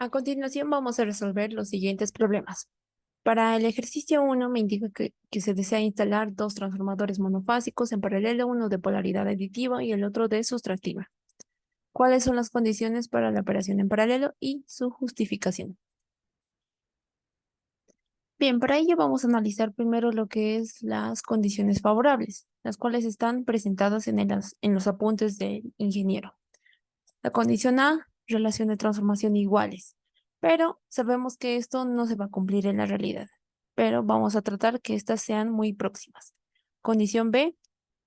A continuación vamos a resolver los siguientes problemas. Para el ejercicio 1 me indica que se desea instalar dos transformadores monofásicos en paralelo, uno de polaridad aditiva y el otro de sustractiva. ¿Cuáles son las condiciones para la operación en paralelo y su justificación? Bien, para ello vamos a analizar primero lo que es las condiciones favorables, las cuales están presentadas en los apuntes del ingeniero. La condición A, relación de transformación iguales, pero sabemos que esto no se va a cumplir en la realidad, pero vamos a tratar que estas sean muy próximas. Condición B,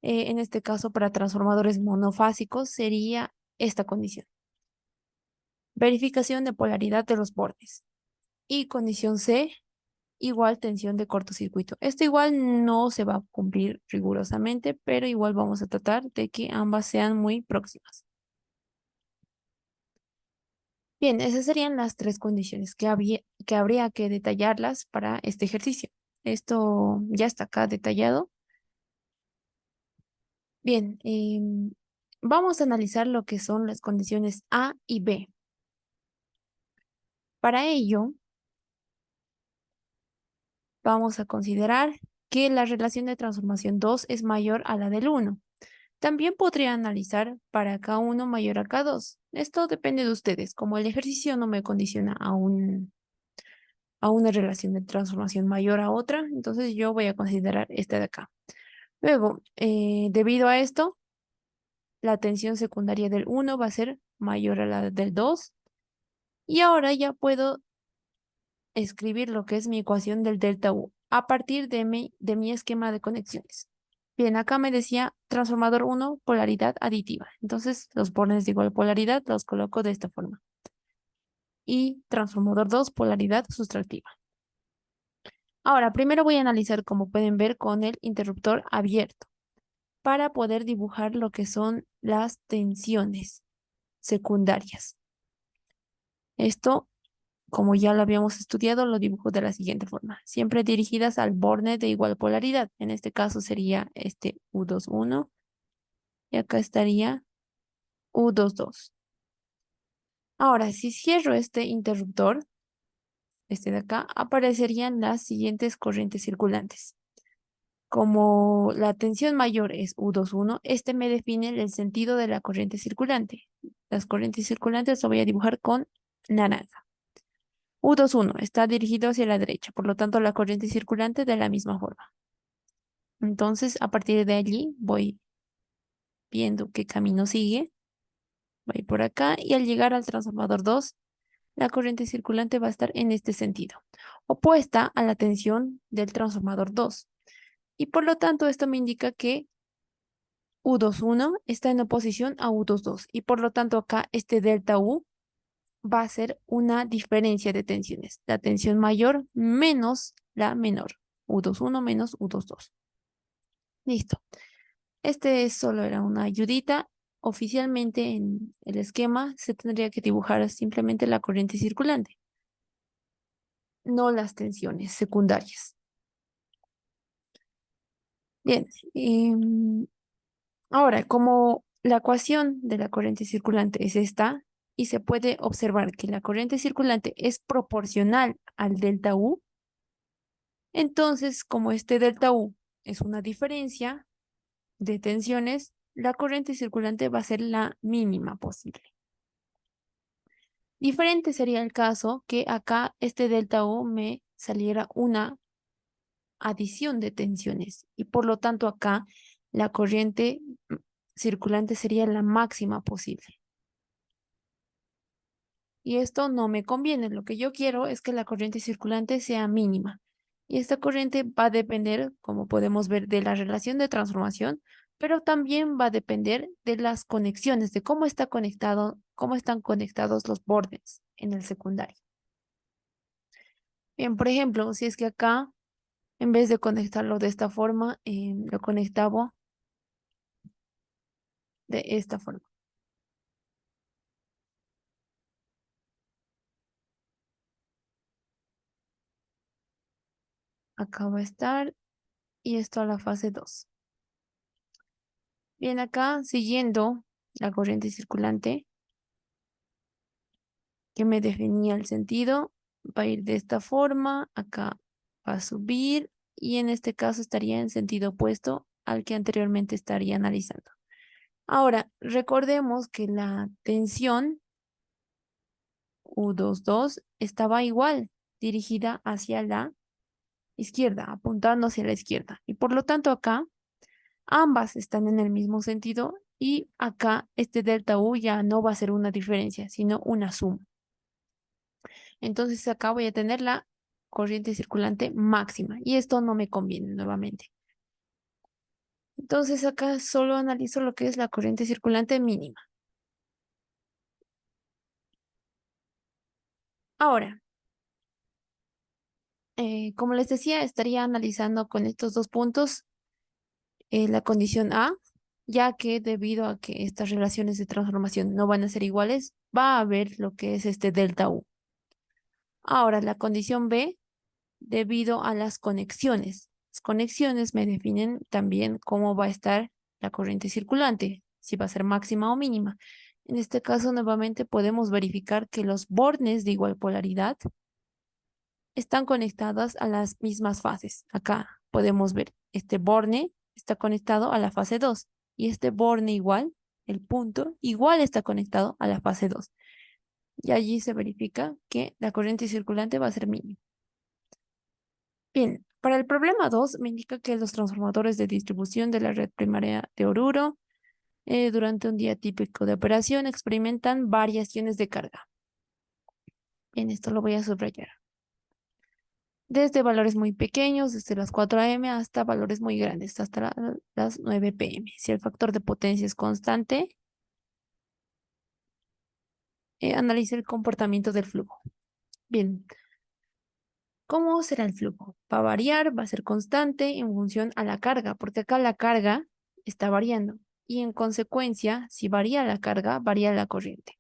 en este caso para transformadores monofásicos sería esta condición. Verificación de polaridad de los bordes. Y condición C, igual tensión de cortocircuito. Esto igual no se va a cumplir rigurosamente, pero igual vamos a tratar de que ambas sean muy próximas. Bien, esas serían las tres condiciones que habría que detallarlas para este ejercicio. Esto ya está acá detallado. Bien, vamos a analizar lo que son las condiciones A y B. Para ello, vamos a considerar que la relación de transformación 2 es mayor a la del 1. También podría analizar para K1 mayor a K2. Esto depende de ustedes. Como el ejercicio no me condiciona a una relación de transformación mayor a otra, entonces yo voy a considerar esta de acá. Luego, debido a esto, la tensión secundaria del 1 va a ser mayor a la del 2. Y ahora ya puedo escribir lo que es mi ecuación del delta U a partir de mi esquema de conexiones. Bien, acá me decía transformador 1, polaridad aditiva. Entonces, los bordes de igual polaridad los coloco de esta forma. Y transformador 2, polaridad sustractiva. Ahora, primero voy a analizar, como pueden ver, con el interruptor abierto, para poder dibujar lo que son las tensiones secundarias. Esto, como ya lo habíamos estudiado, lo dibujo de la siguiente forma, siempre dirigidas al borde de igual polaridad. En este caso sería este U21 y acá estaría U22. Ahora, si cierro este interruptor, este de acá, aparecerían las siguientes corrientes circulantes. Como la tensión mayor es U21, este me define el sentido de la corriente circulante. Las corrientes circulantes lo voy a dibujar con naranja. U21 está dirigido hacia la derecha, por lo tanto la corriente circulante de la misma forma. Entonces, a partir de allí voy viendo qué camino sigue. Voy por acá y al llegar al transformador 2, la corriente circulante va a estar en este sentido, opuesta a la tensión del transformador 2. Y por lo tanto, esto me indica que U21 está en oposición a U22 y por lo tanto acá este delta U va a ser una diferencia de tensiones. La tensión mayor menos la menor. U21 menos U22. Listo. Este solo era una ayudita. Oficialmente en el esquema se tendría que dibujar simplemente la corriente circulante, no las tensiones secundarias. Bien. Ahora, como la ecuación de la corriente circulante es esta, y se puede observar que la corriente circulante es proporcional al delta U, entonces, como este delta U es una diferencia de tensiones, la corriente circulante va a ser la mínima posible. Diferente sería el caso que acá este delta U me saliera una adición de tensiones y por lo tanto acá la corriente circulante sería la máxima posible. Y esto no me conviene. Lo que yo quiero es que la corriente circulante sea mínima. Y esta corriente va a depender, como podemos ver, de la relación de transformación, pero también va a depender de las conexiones, de cómo está conectado, cómo están conectados los bordes en el secundario. Bien, por ejemplo, si es que acá, en vez de conectarlo de esta forma, lo conectaba de esta forma. Acá va a estar y esto a la fase 2. Bien, acá siguiendo la corriente circulante, que me definía el sentido, va a ir de esta forma, acá va a subir y en este caso estaría en sentido opuesto al que anteriormente estaría analizando. Ahora, recordemos que la tensión U22 estaba igual, dirigida hacia la izquierda, apuntando hacia la izquierda. Y por lo tanto acá ambas están en el mismo sentido y acá este delta U ya no va a ser una diferencia, sino una suma. Entonces acá voy a tener la corriente circulante máxima y esto no me conviene nuevamente. Entonces acá solo analizo lo que es la corriente circulante mínima. Ahora, como les decía, estaría analizando con estos dos puntos la condición A, ya que debido a que estas relaciones de transformación no van a ser iguales, va a haber lo que es este delta U. Ahora, la condición B, debido a las conexiones. Las conexiones me definen también cómo va a estar la corriente circulante, si va a ser máxima o mínima. En este caso, nuevamente podemos verificar que los bornes de igual polaridad están conectadas a las mismas fases. Acá podemos ver, este borne está conectado a la fase 2 y este borne igual, el punto, igual está conectado a la fase 2. Y allí se verifica que la corriente circulante va a ser mínima. Bien, para el problema 2 me indica que los transformadores de distribución de la red primaria de Oruro durante un día típico de operación experimentan variaciones de carga. Bien, esto lo voy a subrayar. Desde valores muy pequeños, desde las 4 a.m. hasta valores muy grandes, hasta las 9 p.m. Si el factor de potencia es constante, analice el comportamiento del flujo. Bien, ¿cómo será el flujo? Va a variar, va a ser constante en función a la carga, porque acá la carga está variando y en consecuencia, si varía la carga, varía la corriente.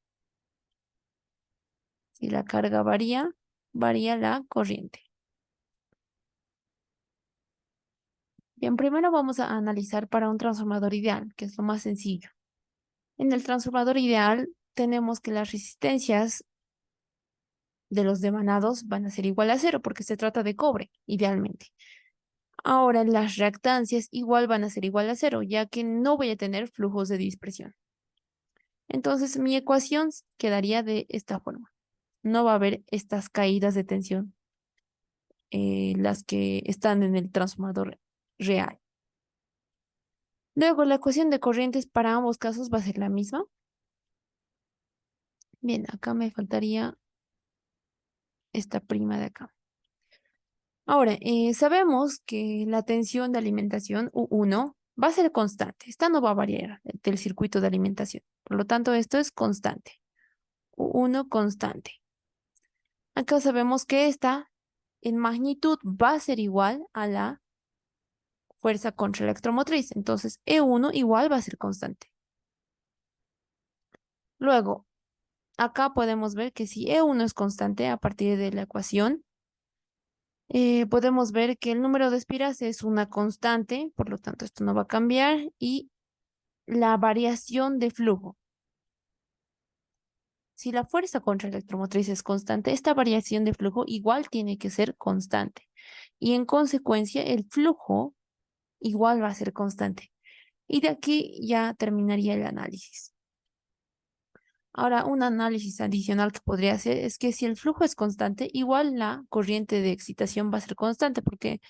Si la carga varía, varía la corriente. Bien, primero vamos a analizar para un transformador ideal, que es lo más sencillo. En el transformador ideal tenemos que las resistencias de los demanados van a ser igual a cero porque se trata de cobre, idealmente. Ahora las reactancias igual van a ser igual a cero, ya que no voy a tener flujos de dispersión. Entonces mi ecuación quedaría de esta forma. No va a haber estas caídas de tensión, las que están en el transformador real. Luego la ecuación de corrientes para ambos casos va a ser la misma. Bien, acá me faltaría esta prima de acá. Ahora, sabemos que la tensión de alimentación U1 va a ser constante. Esta no va a variar del circuito de alimentación. Por lo tanto, esto es constante. U1 constante. Acá sabemos que esta en magnitud va a ser igual a la fuerza contraelectromotriz. Entonces, E1 igual va a ser constante. Luego, acá podemos ver que si E1 es constante a partir de la ecuación, podemos ver que el número de espiras es una constante, por lo tanto esto no va a cambiar, y la variación de flujo. Si la fuerza contra la electromotriz es constante, esta variación de flujo igual tiene que ser constante. Y en consecuencia, el flujo igual va a ser constante. Y de aquí ya terminaría el análisis. Ahora, un análisis adicional que podría hacer es que si el flujo es constante, igual la corriente de excitación va a ser constante, porque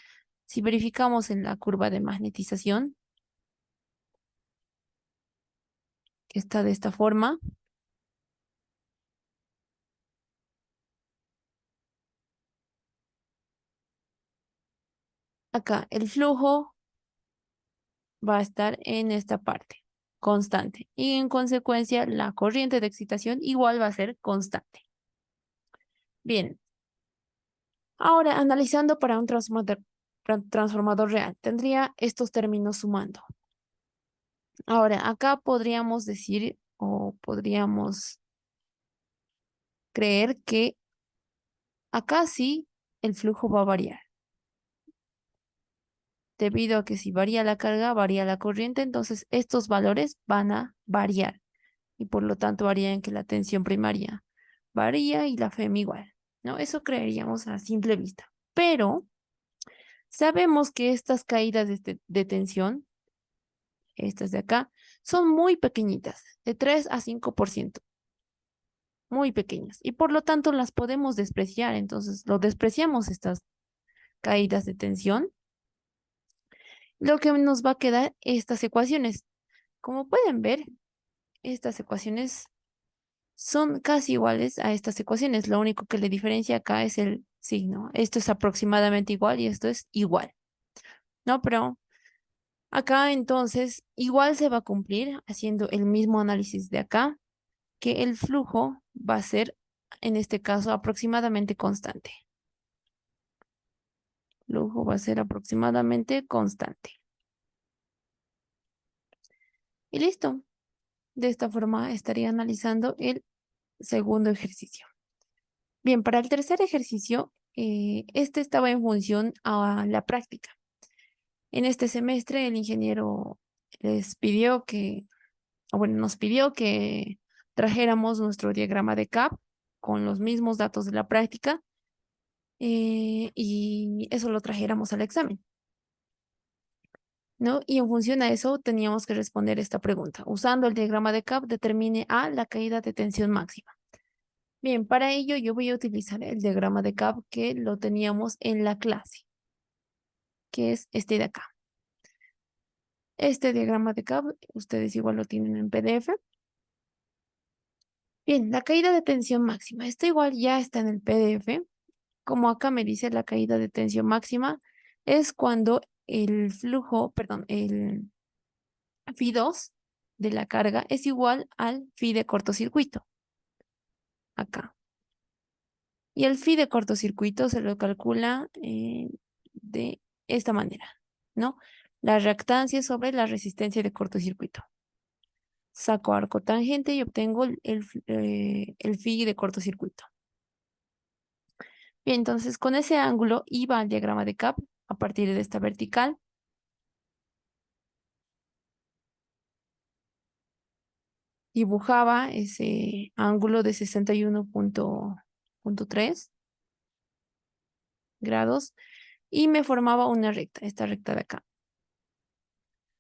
si verificamos en la curva de magnetización, que está de esta forma, acá el flujo va a estar en esta parte, constante. Y en consecuencia, la corriente de excitación igual va a ser constante. Bien, ahora analizando para un transformador real, tendría estos términos sumando. Ahora, acá podríamos decir o podríamos creer que acá sí el flujo va a variar. Debido a que si varía la carga, varía la corriente, entonces estos valores van a variar y por lo tanto harían que la tensión primaria varía y la FEM igual, ¿no? Eso creeríamos a simple vista. Pero sabemos que estas caídas de tensión, estas de acá, son muy pequeñitas, de 3 a 5%, muy pequeñas. Y por lo tanto las podemos despreciar. Entonces, lo despreciamos estas caídas de tensión. Lo que nos va a quedar estas ecuaciones. Como pueden ver, estas ecuaciones son casi iguales a estas ecuaciones. Lo único que le diferencia acá es el signo. Esto es aproximadamente igual y esto es igual, ¿no? Pero acá entonces igual se va a cumplir haciendo el mismo análisis de acá, que el flujo va a ser, en este caso, aproximadamente constante. Flujo va a ser aproximadamente constante. Y listo. De esta forma estaría analizando el segundo ejercicio. Bien, para el tercer ejercicio, este estaba en función a la práctica. En este semestre el ingeniero les pidió que, o bueno, nos pidió que trajéramos nuestro diagrama de CAP con los mismos datos de la práctica y eso lo trajéramos al examen, ¿no? Y en función a eso teníamos que responder esta pregunta. Usando el diagrama de CAP, determine A, la caída de tensión máxima. Bien, para ello yo voy a utilizar el diagrama de CAP que lo teníamos en la clase, que es este de acá. Este diagrama de CAP, ustedes igual lo tienen en PDF. Bien, la caída de tensión máxima. Esto igual ya está en el PDF. Como acá me dice la caída de tensión máxima, es cuando el flujo, perdón, el Phi2 de la carga es igual al Phi de cortocircuito. Acá. Y el phi de cortocircuito se lo calcula de esta manera, ¿no? La reactancia sobre la resistencia de cortocircuito. Saco arco tangente y obtengo el phi de cortocircuito. Bien, entonces con ese ángulo iba al diagrama de CAP a partir de esta vertical. Dibujaba ese ángulo de 61.3 grados y me formaba una recta, esta recta de acá.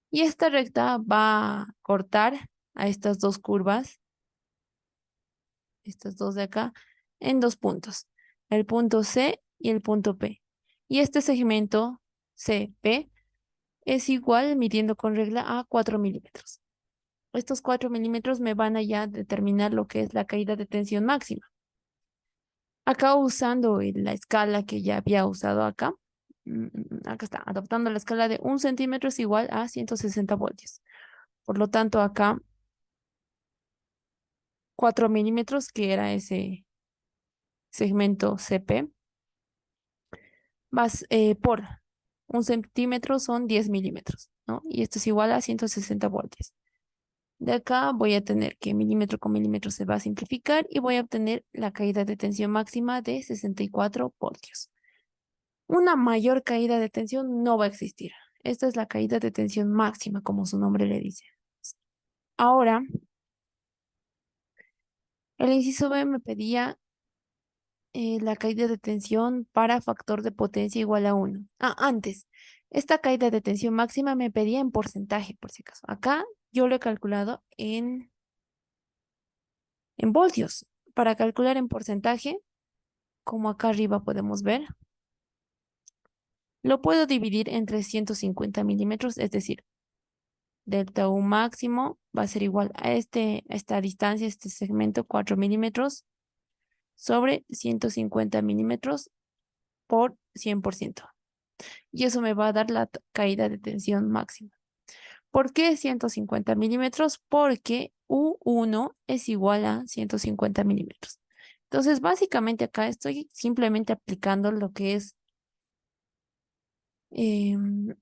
Y esta recta va a cortar a estas dos curvas, estas dos de acá, en dos puntos, el punto C y el punto P. Y este segmento CP es igual, midiendo con regla, a 4 milímetros. Estos 4 milímetros me van a ya determinar lo que es la caída de tensión máxima. Acá usando la escala que ya había usado acá, acá está, adoptando la escala de 1 centímetro es igual a 160 voltios. Por lo tanto, acá 4 milímetros, que era ese segmento CP, más por 1 centímetro son 10 milímetros, ¿no? Y esto es igual a 160 voltios. De acá voy a tener que milímetro con milímetro se va a simplificar y voy a obtener la caída de tensión máxima de 64 voltios. Una mayor caída de tensión no va a existir. Esta es la caída de tensión máxima, como su nombre le dice. Ahora, el inciso B me pedía la caída de tensión para factor de potencia igual a 1. Ah, antes, esta caída de tensión máxima me pedía en porcentaje, por si acaso. Acá yo lo he calculado en voltios. Para calcular en porcentaje, como acá arriba podemos ver, lo puedo dividir entre 150 milímetros, es decir, delta U máximo va a ser igual a esta distancia, este segmento 4 milímetros sobre 150 milímetros por 100%. Y eso me va a dar la caída de tensión máxima. ¿Por qué 150 milímetros? Porque U1 es igual a 150 milímetros. Entonces, básicamente acá estoy simplemente aplicando lo que es em,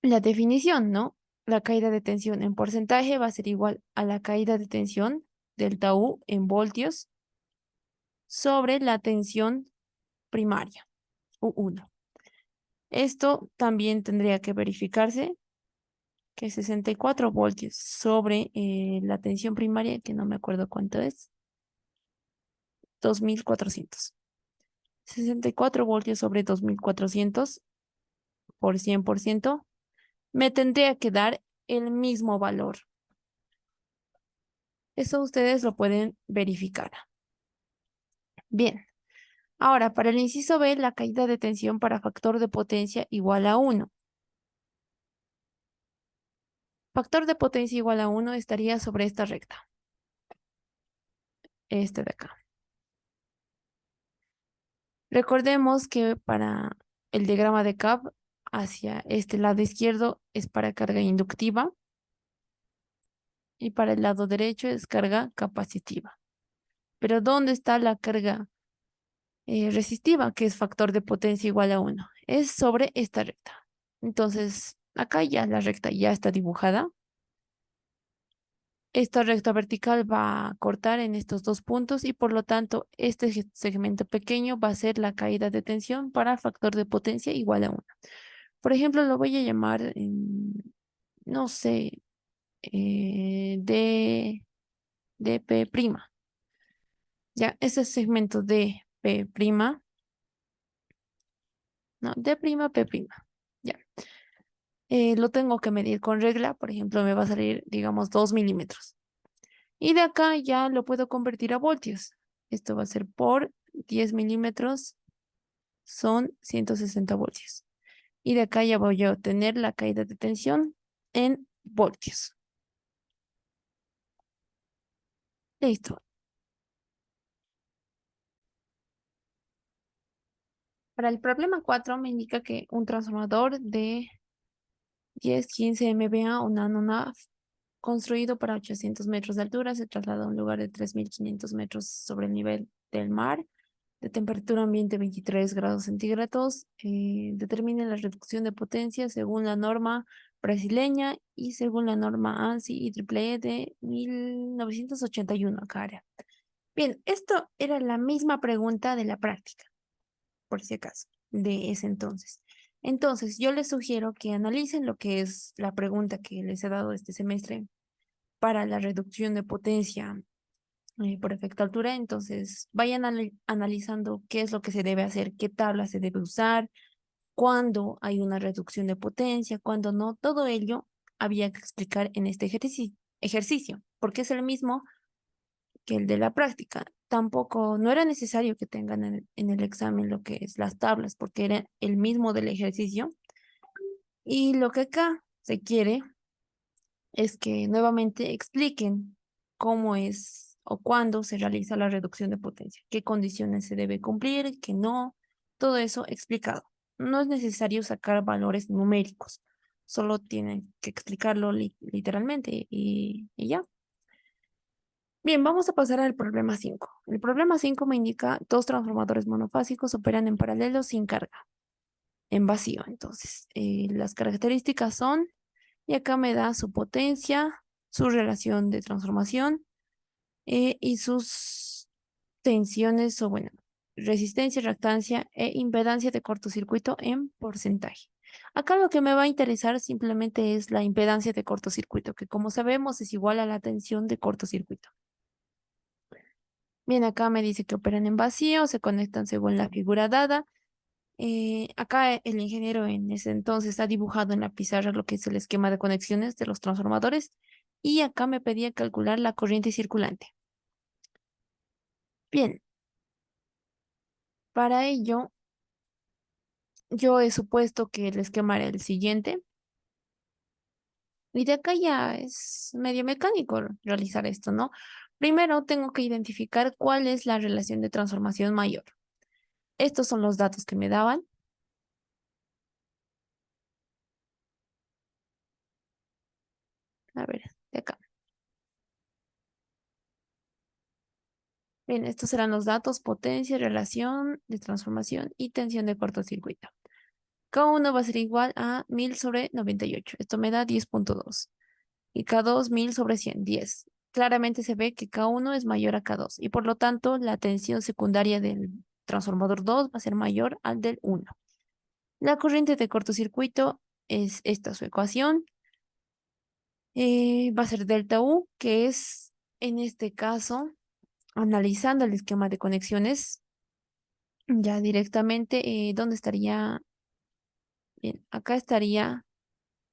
la definición, ¿no? La caída de tensión en porcentaje va a ser igual a la caída de tensión delta U en voltios sobre la tensión primaria, U1. Esto también tendría que verificarse que 64 voltios sobre la tensión primaria, que no me acuerdo cuánto es. 2400. 64 voltios sobre 2400 por 100%, me tendría que dar el mismo valor. Eso ustedes lo pueden verificar. Bien, ahora para el inciso B, la caída de tensión para factor de potencia igual a 1. Factor de potencia igual a 1 estaría sobre esta recta, este de acá. Recordemos que para el diagrama de Cobb, hacia este lado izquierdo es para carga inductiva y para el lado derecho es carga capacitiva. Pero ¿dónde está la carga resistiva, que es factor de potencia igual a 1? Es sobre esta recta. Entonces, acá ya la recta ya está dibujada. Esta recta vertical va a cortar en estos dos puntos y por lo tanto este segmento pequeño va a ser la caída de tensión para factor de potencia igual a 1. Por ejemplo, lo voy a llamar, no sé, dp'. Ya, ese segmento de P', no, D'P'. Ya, lo tengo que medir con regla, por ejemplo, me va a salir, digamos, 2 milímetros. Y de acá ya lo puedo convertir a voltios. Esto va a ser por 10 milímetros, son 160 voltios. Y de acá ya voy a obtener la caída de tensión en voltios. Listo. Para el problema 4 me indica que un transformador de 10-15 MVA o nanoNAV construido para 800 metros de altura se traslada a un lugar de 3500 metros sobre el nivel del mar, de temperatura ambiente 23 grados centígrados. Determine la reducción de potencia según la norma brasileña y según la norma ANSI y EEE de 1981, cara. Bien, esto era la misma pregunta de la práctica, por si acaso, de ese entonces. Entonces, yo les sugiero que analicen lo que es la pregunta que les he dado este semestre para la reducción de potencia por efecto altura. Entonces, vayan analizando qué es lo que se debe hacer, qué tabla se debe usar, cuándo hay una reducción de potencia, cuándo no. Todo ello había que explicar en este ejercicio, porque es el mismo que el de la práctica. Tampoco, no era necesario que tengan en el examen lo que es las tablas, porque era el mismo del ejercicio. Y lo que acá se quiere es que nuevamente expliquen cómo es o cuándo se realiza la reducción de potencia, qué condiciones se debe cumplir, qué no, todo eso explicado. No es necesario sacar valores numéricos, solo tienen que explicarlo literalmente y ya. Bien, vamos a pasar al problema 5. El problema 5 me indica dos transformadores monofásicos operan en paralelo sin carga, en vacío. Entonces, las características son, y acá me da su potencia, su relación de transformación y sus tensiones o, bueno, resistencia, reactancia e impedancia de cortocircuito en porcentaje. Acá lo que me va a interesar simplemente es la impedancia de cortocircuito, que como sabemos es igual a la tensión de cortocircuito. Bien, acá me dice que operan en vacío, se conectan según la figura dada. Acá el ingeniero en ese entonces ha dibujado en la pizarra lo que es el esquema de conexiones de los transformadores y acá me pedía calcular la corriente circulante. Bien, para ello yo he supuesto que el esquema era el siguiente y de acá ya es medio mecánico realizar esto, ¿no? Primero tengo que identificar cuál es la relación de transformación mayor. Estos son los datos que me daban. A ver, de acá. Bien, estos serán los datos: potencia, relación de transformación y tensión de cortocircuito. K1 va a ser igual a 1000 sobre 98. Esto me da 10.2. Y K2, 1000 sobre 100, 10. Claramente se ve que K1 es mayor a K2 y por lo tanto la tensión secundaria del transformador 2 va a ser mayor al del 1. La corriente de cortocircuito es esta su ecuación. Va a ser delta U, que es en este caso analizando el esquema de conexiones, ya directamente, ¿dónde estaría? Bien, acá estaría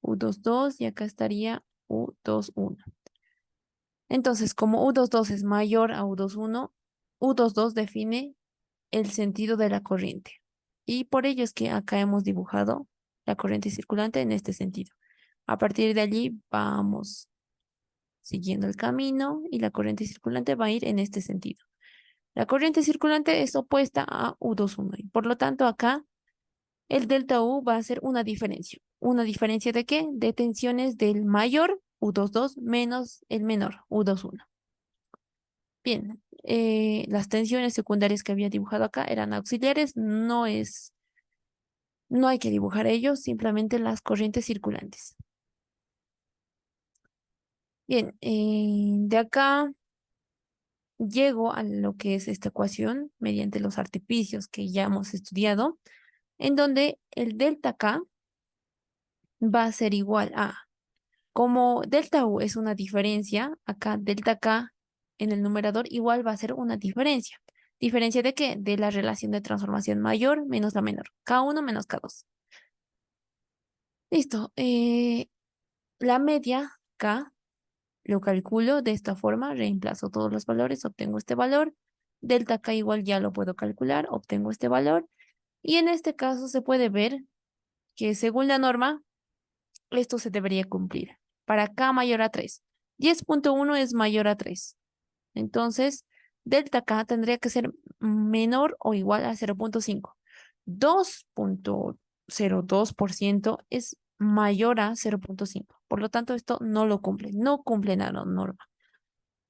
U22 y acá estaría U21. Entonces, como U22 es mayor a U21, U22 define el sentido de la corriente. Y por ello es que acá hemos dibujado la corriente circulante en este sentido. A partir de allí vamos siguiendo el camino y la corriente circulante va a ir en este sentido. La corriente circulante es opuesta a U21 y por lo tanto acá el delta U va a ser una diferencia. ¿Una diferencia de qué? De tensiones del mayor U22 menos el menor U21. Bien, las tensiones secundarias que había dibujado acá eran auxiliares, no hay que dibujar ellos, simplemente las corrientes circulantes. Bien, de acá llego a lo que es esta ecuación mediante los artificios que ya hemos estudiado, en donde el delta K va a ser igual a, como delta U es una diferencia, acá delta K en el numerador igual va a ser una diferencia. ¿Diferencia de qué? De la relación de transformación mayor menos la menor. K1 menos K2. Listo. La media K lo calculo de esta forma, reemplazo todos los valores, obtengo este valor. Delta K igual ya lo puedo calcular, obtengo este valor. Y en este caso se puede ver que según la norma, esto se debería cumplir. Para K mayor a 3. 10.1 es mayor a 3. Entonces, delta K tendría que ser menor o igual a 0.5. 2.02% es mayor a 0.5. Por lo tanto, esto no lo cumple, no cumple la norma.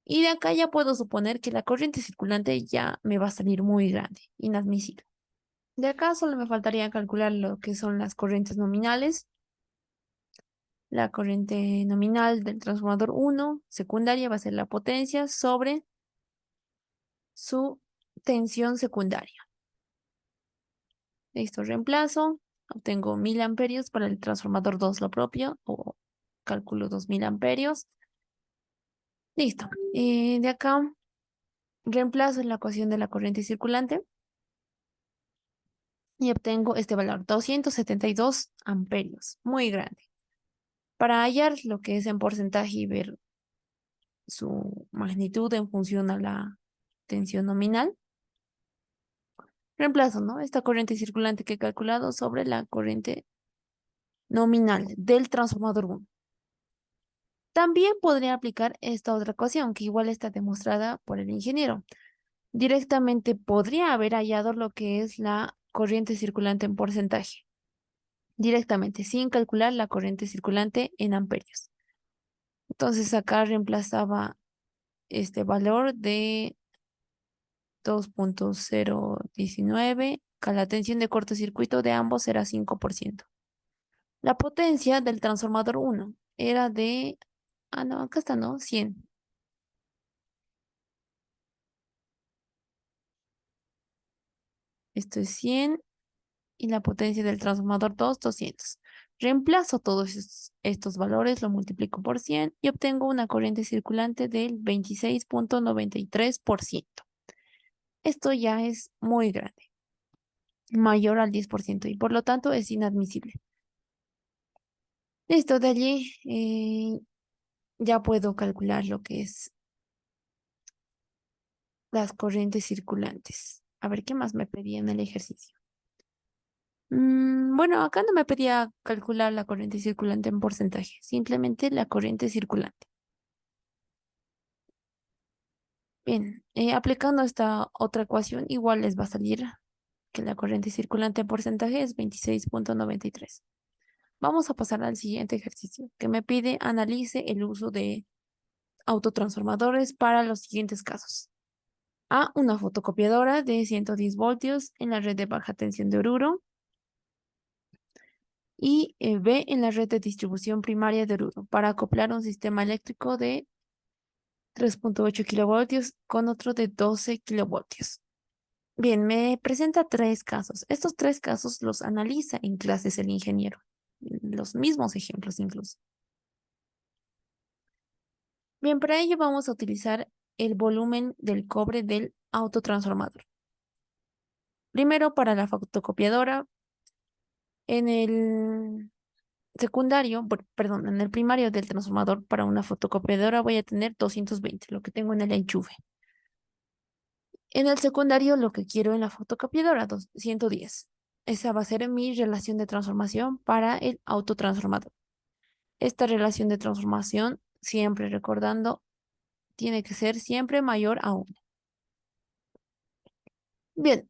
Y de acá ya puedo suponer que la corriente circulante ya me va a salir muy grande, inadmisible. De acá solo me faltaría calcular lo que son las corrientes nominales. La corriente nominal del transformador 1 secundaria va a ser la potencia sobre su tensión secundaria. Listo, reemplazo. Obtengo 1000 amperios para el transformador 2 lo propio, o cálculo 2000 amperios. Listo. De acá reemplazo en la ecuación de la corriente circulante y obtengo este valor, 272 amperios, muy grande. Para hallar lo que es en porcentaje y ver su magnitud en función a la tensión nominal, reemplazo, ¿no? Esta corriente circulante que he calculado sobre la corriente nominal del transformador 1. También podría aplicar esta otra ecuación, que igual está demostrada por el ingeniero. Directamente podría haber hallado lo que es la corriente circulante en porcentaje. Directamente, sin calcular la corriente circulante en amperios. Entonces acá reemplazaba este valor de 2.019, que la tensión de cortocircuito de ambos era 5%. La potencia del transformador 1 era de, no, acá está, ¿no? 100. Esto es 100 y la potencia del transformador 2, 200. Reemplazo todos estos valores, lo multiplico por 100 y obtengo una corriente circulante del 26.93%. Esto ya es muy grande, mayor al 10% y por lo tanto es inadmisible. Listo, de allí ya puedo calcular lo que es las corrientes circulantes. A ver, ¿qué más me pedía en el ejercicio? Bueno, acá no me pedía calcular la corriente circulante en porcentaje, simplemente la corriente circulante. Bien, aplicando esta otra ecuación, igual les va a salir que la corriente circulante en porcentaje es 26.93. Vamos a pasar al siguiente ejercicio, que me pide analice el uso de autotransformadores para los siguientes casos. A, una fotocopiadora de 110 voltios en la red de baja tensión de Oruro. Y B, en la red de distribución primaria de Oruro, para acoplar un sistema eléctrico de 3.8 kilovoltios con otro de 12 kilovoltios. Bien, me presenta tres casos. Estos tres casos los analiza en clases el ingeniero. Los mismos ejemplos incluso. Bien, para ello vamos a utilizar el volumen del cobre del autotransformador. Primero para la fotocopiadora, en el secundario, perdón, en el primario del transformador para una fotocopiadora voy a tener 220, lo que tengo en el enchufe. En el secundario, lo que quiero en la fotocopiadora, 110. Esa va a ser mi relación de transformación para el autotransformador. Esta relación de transformación, siempre recordando, tiene que ser siempre mayor a 1. Bien,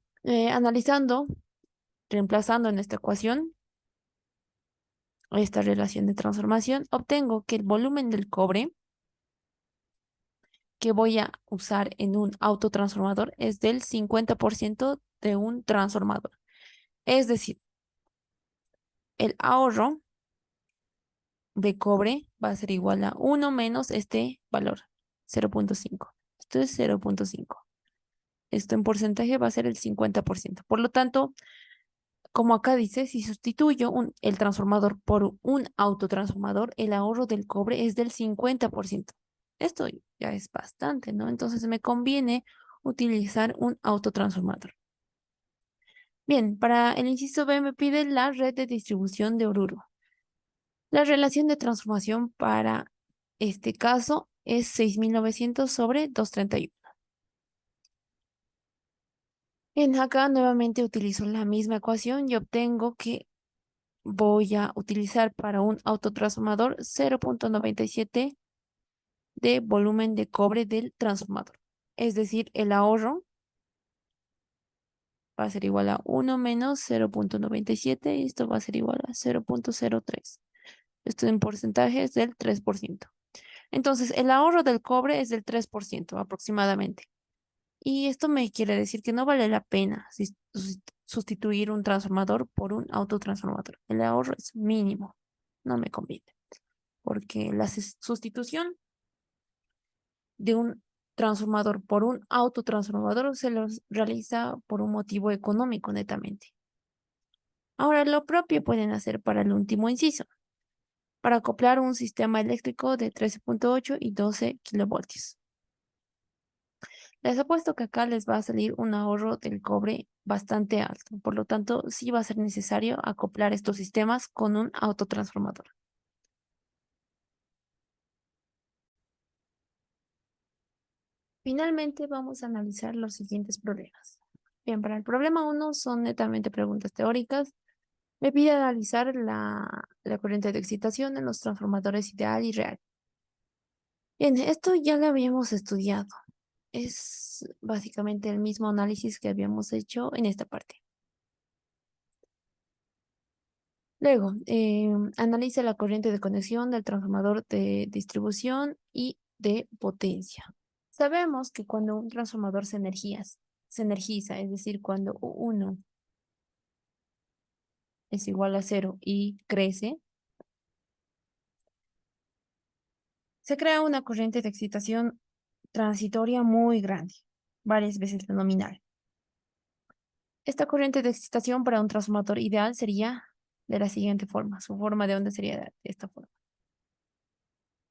analizando, reemplazando en esta ecuación, esta relación de transformación, obtengo que el volumen del cobre que voy a usar en un autotransformador es del 50% de un transformador. Es decir, el ahorro de cobre va a ser igual a 1 menos este valor, 0.5. Esto es 0.5. Esto en porcentaje va a ser el 50%. Por lo tanto, como acá dice, si sustituyo el transformador por un autotransformador, el ahorro del cobre es del 50%. Esto ya es bastante, ¿no? Entonces me conviene utilizar un autotransformador. Bien, para el inciso B me pide la red de distribución de Oruro. La relación de transformación para este caso es 6.900 sobre 231. Bien, acá nuevamente utilizo la misma ecuación y obtengo que voy a utilizar para un autotransformador 0.97 de volumen de cobre del transformador. Es decir, el ahorro va a ser igual a 1 menos 0.97 y esto va a ser igual a 0.03. Esto en porcentaje es del 3%. Entonces, el ahorro del cobre es del 3% aproximadamente. Y esto me quiere decir que no vale la pena sustituir un transformador por un autotransformador. El ahorro es mínimo. No me conviene. Porque la sustitución de un transformador por un autotransformador se los realiza por un motivo económico netamente. Ahora, lo propio pueden hacer para el último inciso, para acoplar un sistema eléctrico de 13.8 y 12 kilovoltios. Les apuesto que acá les va a salir un ahorro del cobre bastante alto. Por lo tanto, sí va a ser necesario acoplar estos sistemas con un autotransformador. Finalmente, vamos a analizar los siguientes problemas. Bien, para el problema 1 son netamente preguntas teóricas. Me pide analizar la corriente de excitación en los transformadores ideal y real. Bien, esto ya lo habíamos estudiado. Es básicamente el mismo análisis que habíamos hecho en esta parte. Luego, analiza la corriente de conexión del transformador de distribución y de potencia. Sabemos que cuando un transformador se energiza, es decir, cuando U1 es igual a 0 y crece, se crea una corriente de excitación transitoria muy grande, varias veces la nominal. Esta corriente de excitación para un transformador ideal sería de la siguiente forma. Su forma de onda sería de esta forma.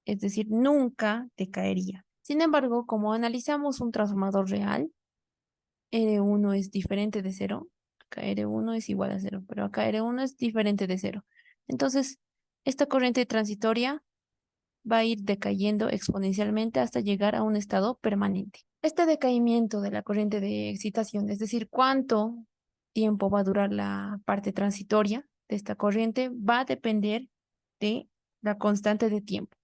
Es decir, nunca decaería. Sin embargo, como analizamos un transformador real, R1 es diferente de 0. Acá R1 es igual a 0, pero acá R1 es diferente de 0. Entonces, esta corriente transitoria va a ir decayendo exponencialmente hasta llegar a un estado permanente. Este decaimiento de la corriente de excitación, es decir, cuánto tiempo va a durar la parte transitoria de esta corriente, va a depender de la constante de tiempo.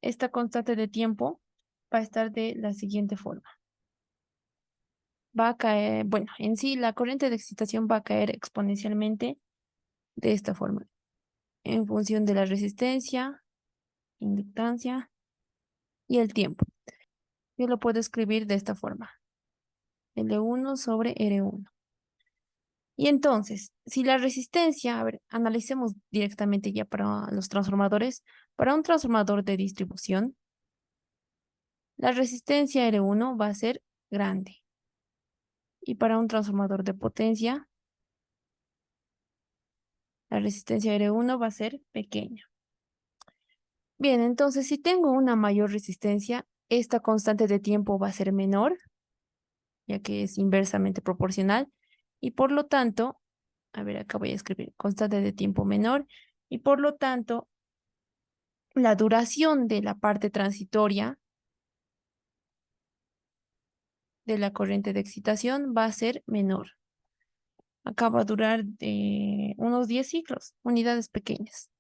Esta constante de tiempo va a estar de la siguiente forma. Va a caer, bueno, en sí la corriente de excitación va a caer exponencialmente de esta forma, en función de la resistencia, inductancia y el tiempo. Yo lo puedo escribir de esta forma, L1 sobre R1. Y entonces, si la resistencia, a ver, analicemos directamente ya para los transformadores. Para un transformador de distribución, la resistencia R1 va a ser grande. Y para un transformador de potencia, la resistencia R1 va a ser pequeña. Bien, entonces si tengo una mayor resistencia, esta constante de tiempo va a ser menor, ya que es inversamente proporcional, y por lo tanto, a ver, acá voy a escribir constante de tiempo menor, y por lo tanto, la duración de la parte transitoria de la corriente de excitación va a ser menor. Acá va a durar unos 10 ciclos, unidades pequeñas.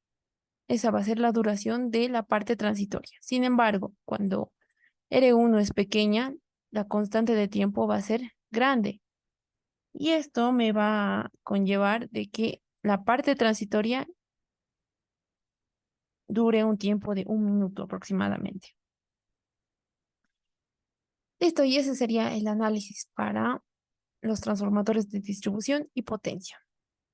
Esa va a ser la duración de la parte transitoria. Sin embargo, cuando R1 es pequeña, la constante de tiempo va a ser grande. Y esto me va a conllevar de que la parte transitoria dure un tiempo de 1 minuto aproximadamente. Listo, y ese sería el análisis para los transformadores de distribución y potencia.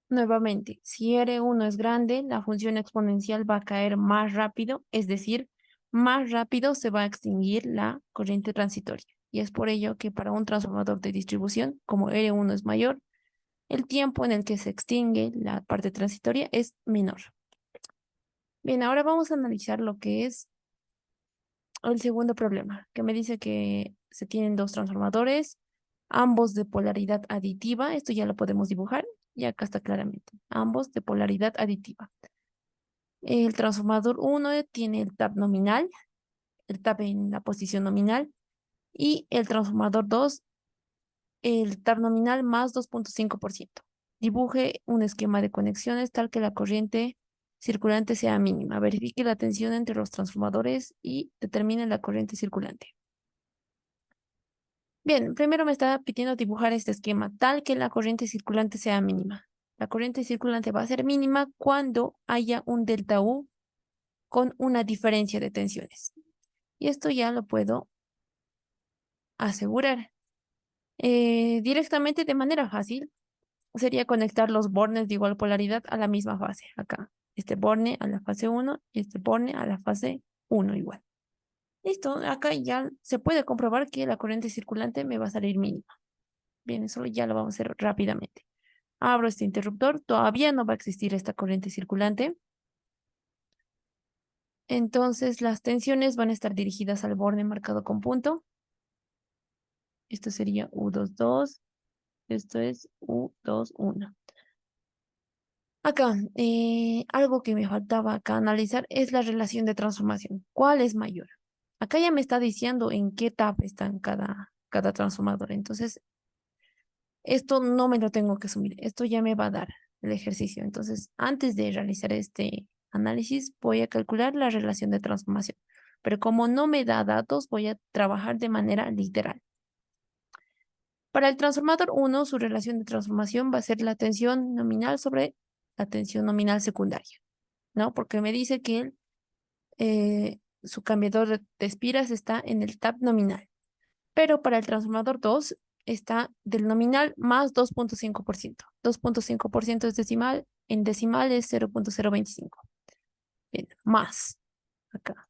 Nuevamente, si R1 es grande, la función exponencial va a caer más rápido, es decir, más rápido se va a extinguir la corriente transitoria. Y es por ello que para un transformador de distribución, como R1 es mayor, el tiempo en el que se extingue la parte transitoria es menor. Bien, ahora vamos a analizar lo que es el segundo problema, que me dice que se tienen dos transformadores, ambos de polaridad aditiva. Esto ya lo podemos dibujar y acá está claramente. Ambos de polaridad aditiva. El transformador 1 tiene el tap nominal, el tap en la posición nominal, y el transformador 2, el tap nominal más 2,5%. Dibuje un esquema de conexiones tal que la corriente circulante sea mínima. Verifique la tensión entre los transformadores y determine la corriente circulante. Bien, primero me está pidiendo dibujar este esquema tal que la corriente circulante sea mínima. La corriente circulante va a ser mínima cuando haya un delta U con una diferencia de tensiones. Y esto ya lo puedo asegurar. Directamente de manera fácil sería conectar los bornes de igual polaridad a la misma fase. Acá, este borne a la fase 1 y este borne a la fase 1 igual. Listo, acá ya se puede comprobar que la corriente circulante me va a salir mínima. Bien, eso ya lo vamos a hacer rápidamente. Abro este interruptor, todavía no va a existir esta corriente circulante. Entonces las tensiones van a estar dirigidas al borne marcado con punto. Esto sería U22, esto es U21. Acá, algo que me faltaba acá analizar es la relación de transformación. ¿Cuál es mayor? Acá ya me está diciendo en qué etapa está en cada transformador. Entonces, esto no me lo tengo que asumir. Esto ya me va a dar el ejercicio. Entonces, antes de realizar este análisis, voy a calcular la relación de transformación. Pero como no me da datos, voy a trabajar de manera literal. Para el transformador 1, su relación de transformación va a ser la tensión nominal sobre la tensión nominal secundaria, ¿no? Porque me dice que su cambiador de espiras está en el tap nominal. Pero para el transformador 2 está del nominal más 2,5%. 2,5% es decimal, en decimal es 0,025. Bien, más acá.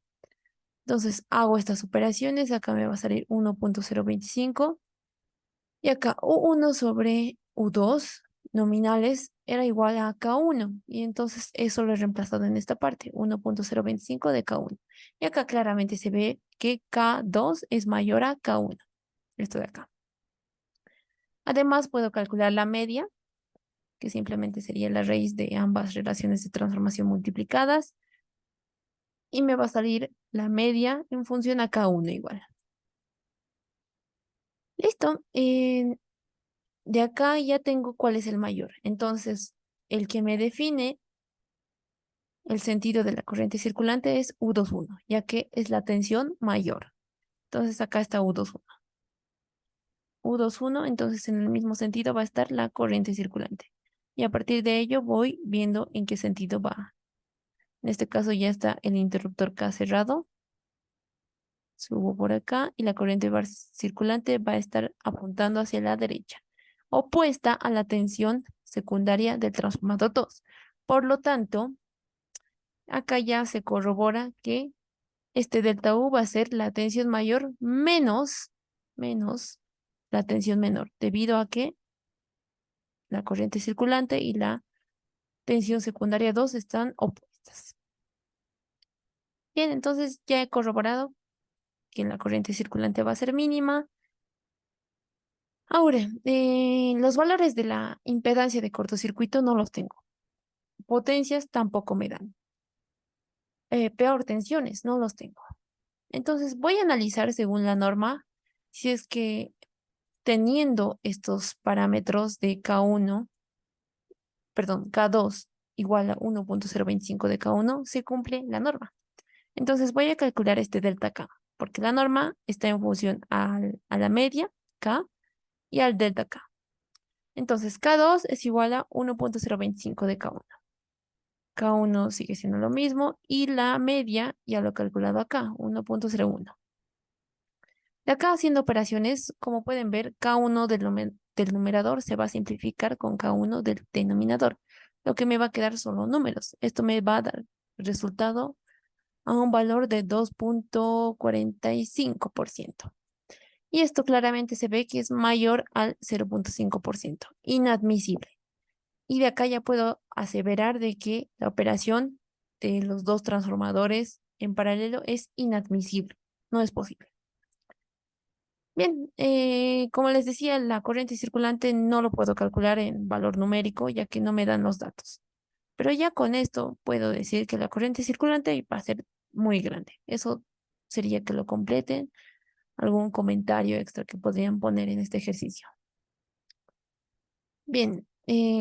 Entonces hago estas operaciones, acá me va a salir 1,025 y acá U1 sobre U2 nominales era igual a K1 y entonces eso lo he reemplazado en esta parte, 1,025 de K1. Y acá claramente se ve que K2 es mayor a K1, esto de acá. Además puedo calcular la media, que simplemente sería la raíz de ambas relaciones de transformación multiplicadas y me va a salir la media en función a K1 igual. Listo. De acá ya tengo cuál es el mayor. Entonces, el que me define el sentido de la corriente circulante es U21, ya que es la tensión mayor. Entonces, acá está U21. U21, entonces en el mismo sentido va a estar la corriente circulante. Y a partir de ello voy viendo en qué sentido va. En este caso ya está el interruptor K cerrado. Subo por acá y la corriente circulante va a estar apuntando hacia la derecha, opuesta a la tensión secundaria del transformador 2. Por lo tanto, acá ya se corrobora que este delta U va a ser la tensión mayor menos la tensión menor, debido a que la corriente circulante y la tensión secundaria 2 están opuestas. Bien, entonces ya he corroborado que la corriente circulante va a ser mínima. Ahora, los valores de la impedancia de cortocircuito no los tengo. Potencias tampoco me dan. Peor, tensiones, no los tengo. Entonces voy a analizar según la norma si es que teniendo estos parámetros de K1, perdón, K2 igual a 1.025 de K1, se cumple la norma. Entonces voy a calcular este delta K, porque la norma está en función a la media K y al delta K. Entonces K2 es igual a 1.025 de K1. K1 sigue siendo lo mismo y la media ya lo he calculado acá, 1.01. De acá haciendo operaciones, como pueden ver, K1 del numerador se va a simplificar con K1 del denominador, lo que me va a quedar solo números. Esto me va a dar resultado a un valor de 2.45%. Y esto claramente se ve que es mayor al 0.5%, inadmisible. Y de acá ya puedo aseverar de que la operación de los dos transformadores en paralelo es inadmisible, no es posible. Bien, como les decía, la corriente circulante no lo puedo calcular en valor numérico, ya que no me dan los datos. Pero ya con esto puedo decir que la corriente circulante va a ser muy grande. Eso sería que lo completen. ¿Algún comentario extra que podrían poner en este ejercicio? Bien,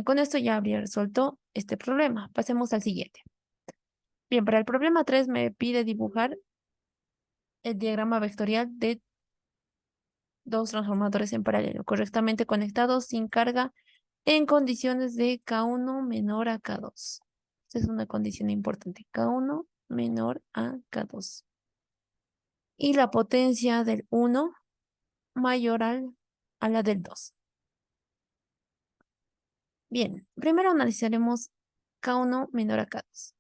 con esto ya habría resuelto este problema. Pasemos al siguiente. Bien, para el problema 3 me pide dibujar el diagrama vectorial de dos transformadores en paralelo, correctamente conectados sin carga en condiciones de K1 menor a K2. Esta es una condición importante. K1 menor a K2. Y la potencia del 1 mayor a la del 2. Bien, primero analizaremos K1 menor a K2.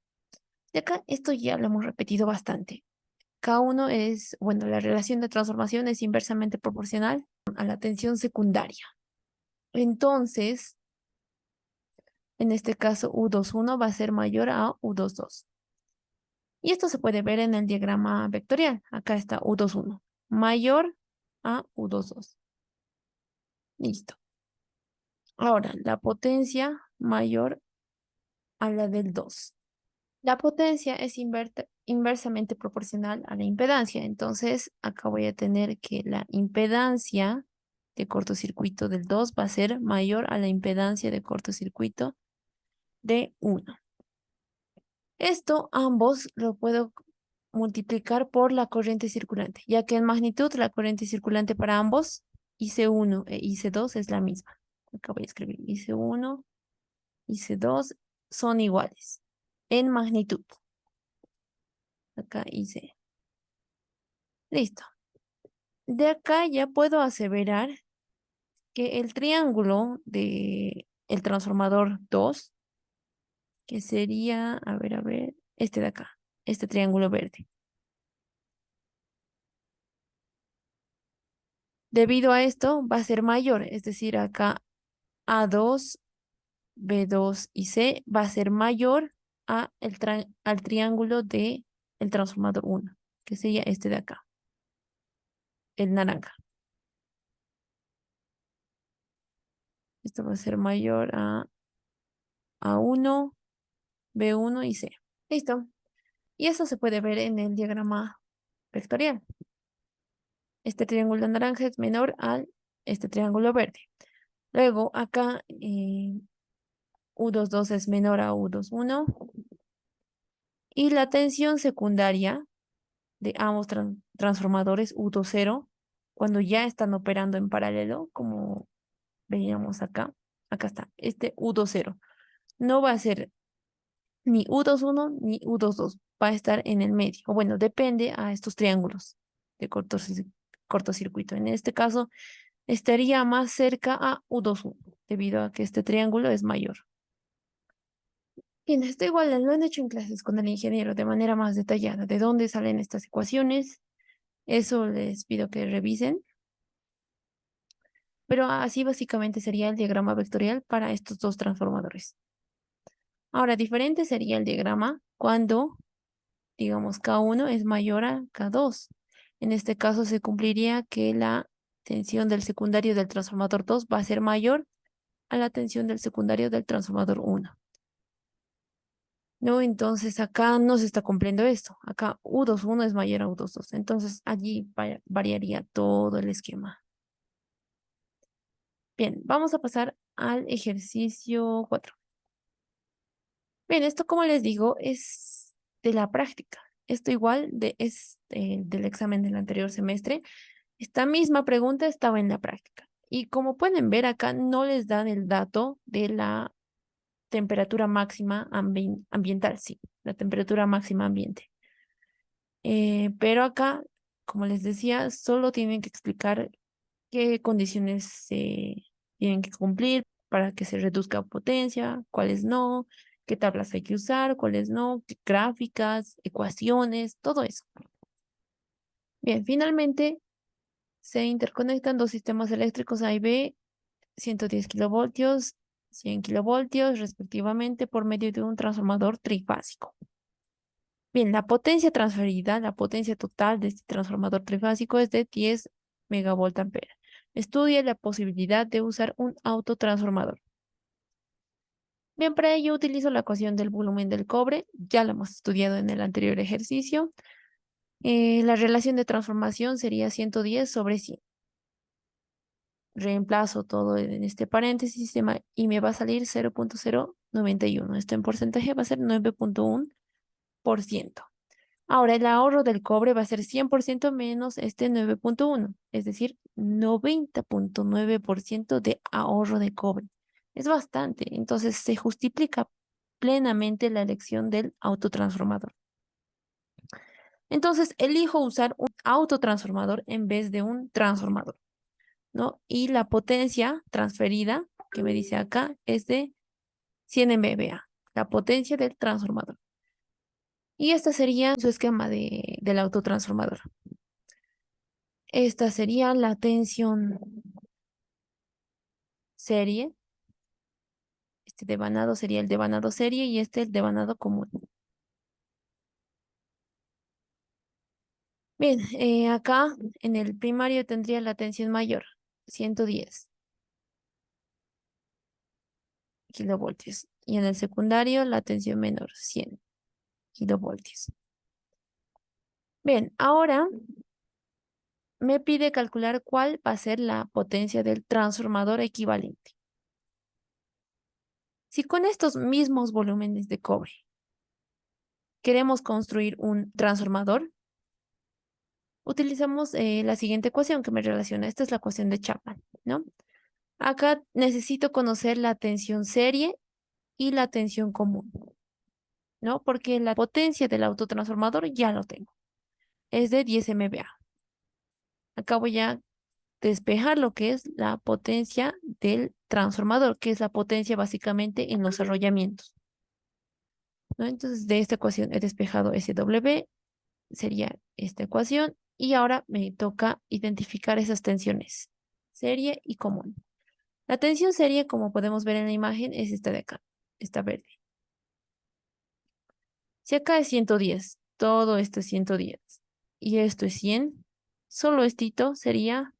De acá, esto ya lo hemos repetido bastante. K1 es, bueno, la relación de transformación es inversamente proporcional a la tensión secundaria. Entonces, en este caso, U21 va a ser mayor a U22. Y esto se puede ver en el diagrama vectorial. Acá está U21, mayor a U22. Listo. Ahora, la potencia mayor a la del 2. La potencia es inversamente proporcional a la impedancia. Entonces, acá voy a tener que la impedancia de cortocircuito del 2 va a ser mayor a la impedancia de cortocircuito de 1. Esto ambos lo puedo multiplicar por la corriente circulante, ya que en magnitud la corriente circulante para ambos, IC1 e IC2 es la misma. Acá voy a escribir IC1, IC2 son iguales en magnitud. Acá IC. Listo. De acá ya puedo aseverar que el triángulo de el transformador 2, que sería, a ver, este de acá, este triángulo verde. Debido a esto va a ser mayor, es decir, acá A2, B2 y C va a ser mayor al triángulo de el transformador 1, que sería este de acá, el naranja. Esto va a ser mayor a A1, B1 y C. Listo. Y eso se puede ver en el diagrama vectorial. Este triángulo naranja es menor al este triángulo verde. Luego acá U22 es menor a U21. Y la tensión secundaria de ambos transformadores U20, cuando ya están operando en paralelo, como veíamos acá está, este U20, no va a ser ni U21 ni U22, va a estar en el medio. O bueno, depende a estos triángulos de cortocircuito. En este caso, estaría más cerca a U21, debido a que este triángulo es mayor. Bien, esto igual lo han hecho en clases con el ingeniero de manera más detallada. ¿De dónde salen estas ecuaciones? Eso les pido que revisen. Pero así básicamente sería el diagrama vectorial para estos dos transformadores. Ahora, diferente sería el diagrama cuando, digamos, K1 es mayor a K2. En este caso se cumpliría que la tensión del secundario del transformador 2 va a ser mayor a la tensión del secundario del transformador 1. ¿No? Entonces acá no se está cumpliendo esto. Acá U21 es mayor a U22. Entonces allí variaría todo el esquema. Bien, vamos a pasar al ejercicio 4. Bien, esto como les digo es de la práctica. Esto igual es del examen del anterior semestre. Esta misma pregunta estaba en la práctica. Y como pueden ver acá no les dan el dato de la temperatura máxima ambiental, sí, la temperatura máxima ambiente. Pero acá, como les decía, solo tienen que explicar qué condiciones se tienen que cumplir para que se reduzca potencia, cuáles no, qué tablas hay que usar, cuáles no, qué gráficas, ecuaciones, todo eso. Bien, finalmente se interconectan dos sistemas eléctricos A y B, 110 kilovoltios, 100 kilovoltios respectivamente por medio de un transformador trifásico. Bien, la potencia transferida, la potencia total de este transformador trifásico es de 10 megavolt ampere. Estudia la posibilidad de usar un autotransformador. Bien, para ello utilizo la ecuación del volumen del cobre, ya la hemos estudiado en el anterior ejercicio. La relación de transformación sería 110 sobre 100. Reemplazo todo en este paréntesis y me va a salir 0,091. Esto en porcentaje va a ser 9,1%. Ahora, el ahorro del cobre va a ser 100% menos este 9,1, es decir, 90,9% de ahorro de cobre. Es bastante, entonces se justifica plenamente la elección del autotransformador. Entonces, elijo usar un autotransformador en vez de un transformador, ¿no? Y la potencia transferida, que me dice acá, es de 100 MVA, la potencia del transformador. Y este sería su esquema del autotransformador. Esta sería la tensión serie. Este devanado sería el devanado serie y este el devanado común. Bien, acá en el primario tendría la tensión mayor, 110 kilovoltios. Y en el secundario la tensión menor, 100 kilovoltios. Bien, ahora me pide calcular cuál va a ser la potencia del transformador equivalente. Si con estos mismos volúmenes de cobre queremos construir un transformador, utilizamos la siguiente ecuación que me relaciona. Esta es la ecuación de Chapman, ¿no? Acá necesito conocer la tensión serie y la tensión común, ¿no? Porque la potencia del autotransformador ya lo tengo. Es de 10 MVA. Acá voy a despejar lo que es la potencia del transformador, que es la potencia básicamente en los arrollamientos, ¿no? Entonces, de esta ecuación he despejado SW, sería esta ecuación, y ahora me toca identificar esas tensiones, serie y común. La tensión serie, como podemos ver en la imagen, es esta de acá, esta verde. Si acá es 110, todo esto es 110, y esto es 100, solo estito sería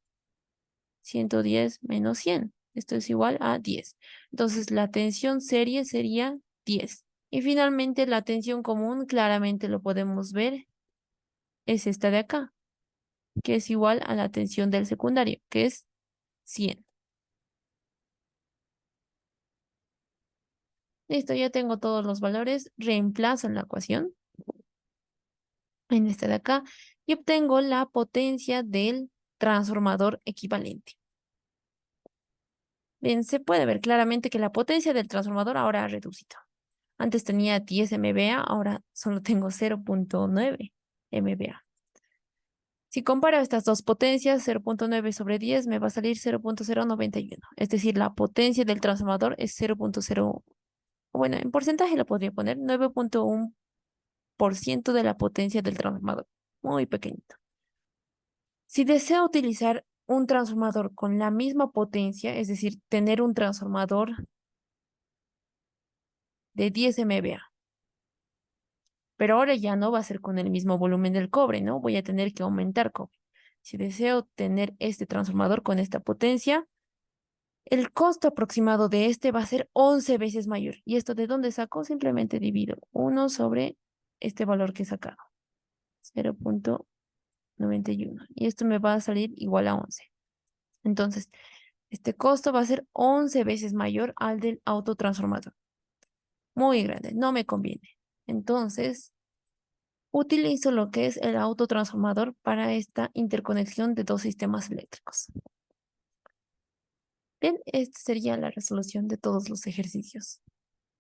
110 menos 100. Esto es igual a 10. Entonces, la tensión serie sería 10. Y finalmente, la tensión común, claramente lo podemos ver, es esta de acá, que es igual a la tensión del secundario, que es 100. Listo, ya tengo todos los valores. Reemplazo en la ecuación, en esta de acá, y obtengo la potencia del transformador equivalente. Bien, se puede ver claramente que la potencia del transformador ahora ha reducido. Antes tenía 10 MVA, ahora solo tengo 0,9 MVA. Si comparo estas dos potencias, 0,9 sobre 10 me va a salir 0,091. Es decir, la potencia del transformador es 0,0. Bueno, en porcentaje lo podría poner 9,1% de la potencia del transformador. Muy pequeñito. Si deseo utilizar un transformador con la misma potencia, es decir, tener un transformador de 10 MVA, Pero ahora ya no va a ser con el mismo volumen del cobre, ¿no? Voy a tener que aumentar cobre. Si deseo tener este transformador con esta potencia, el costo aproximado de este va a ser 11 veces mayor. ¿Y esto de dónde saco? Simplemente divido 1 sobre este valor que he sacado, 0,91. Y esto me va a salir igual a 11. Entonces, este costo va a ser 11 veces mayor al del autotransformador. Muy grande, no me conviene. Entonces, utilizo lo que es el autotransformador para esta interconexión de dos sistemas eléctricos. Bien, esta sería la resolución de todos los ejercicios.